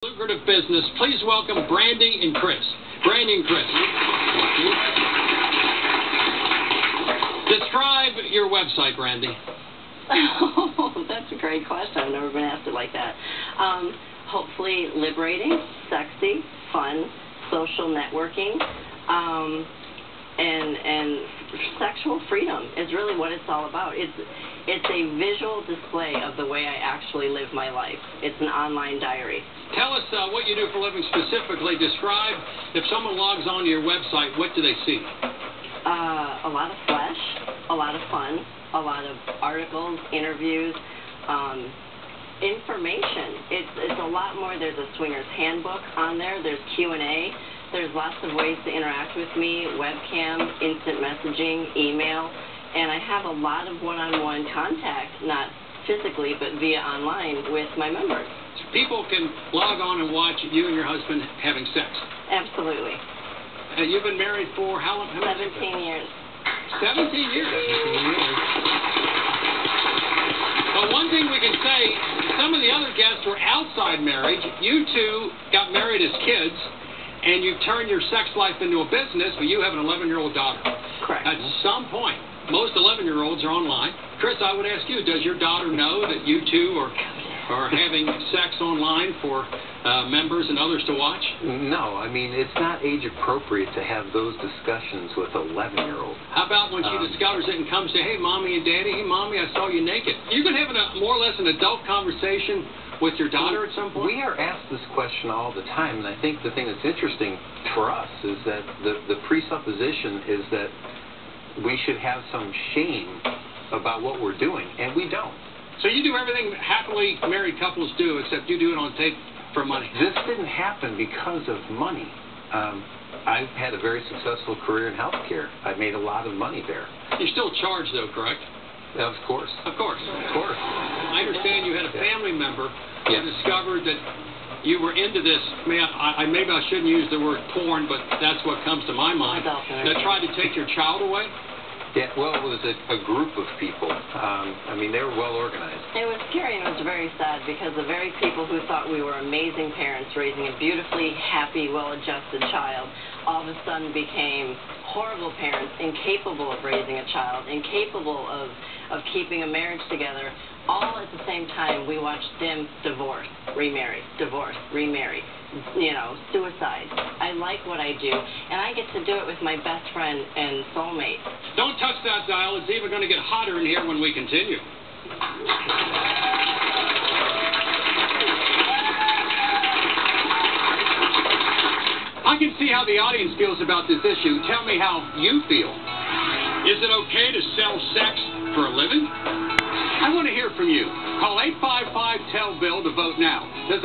Lucrative business. Please welcome Brandy and Chris. Brandy and Chris. Describe your website, Brandy. Oh, that's a great question. I've never been asked it like that. Hopefully liberating, sexy, fun, social networking, and sexual freedom is really what it's all about. It's a visual display of the way I actually live my life. It's an online diary. Tell us what you do for a living specifically. Describe, if someone logs on to your website, what do they see? A lot of flesh, a lot of fun, a lot of articles, interviews, information. It's a lot more. There's a swinger's handbook on there. There's Q&A. There's lots of ways to interact with me, webcam, instant messaging, email, and I have a lot of one-on-one contact, not physically, but via online with my members. People can log on and watch you and your husband having sex. Absolutely. You've been married for how long? 17 years. 17 years. But one thing we can say, some of the other guests were outside marriage. You two got married as kids, and you've turned your sex life into a business, but you have an 11-year-old daughter. Correct. At some point, most 11-year-olds are online. Chris, I would ask you, does your daughter know that you two are having sex online for members and others to watch? No, I mean, it's not age appropriate to have those discussions with 11-year-old. How about when she discovers it and comes to, hey, Mommy and Daddy, hey, Mommy, I saw you naked. You've been having a more or less an adult conversation with your daughter at some point? We are asked this question all the time, and I think the thing that's interesting for us is that the presupposition is that we should have some shame about what we're doing, and we don't. So you do everything happily married couples do, except you do it on tape for money. This didn't happen because of money. I've had a very successful career in healthcare. I've made a lot of money there. You're still charged, though, correct? Of course. Of course. Of course. I understand you had a family member who discovered that you were into this. Maybe I shouldn't use the word porn, but that's what comes to my mind. That tried to take your child away? Yeah, well, it was a group of people. I mean, they were well organized. It was scary and it was very sad because the very people who thought we were amazing parents raising a beautifully happy, well-adjusted child all of a sudden became horrible parents, incapable of raising a child, incapable of keeping a marriage together. All at the same time, we watched them divorce, remarry, suicide. I like what I do, and I get to do it with my best friend and soulmate. Don't touch that dial. It's even going to get hotter in here when we continue. I can see how the audience feels about this issue. Tell me how you feel. Is it okay to sell sex for a living? I want to hear from you. Call 855-TEL-BILL to vote now. Does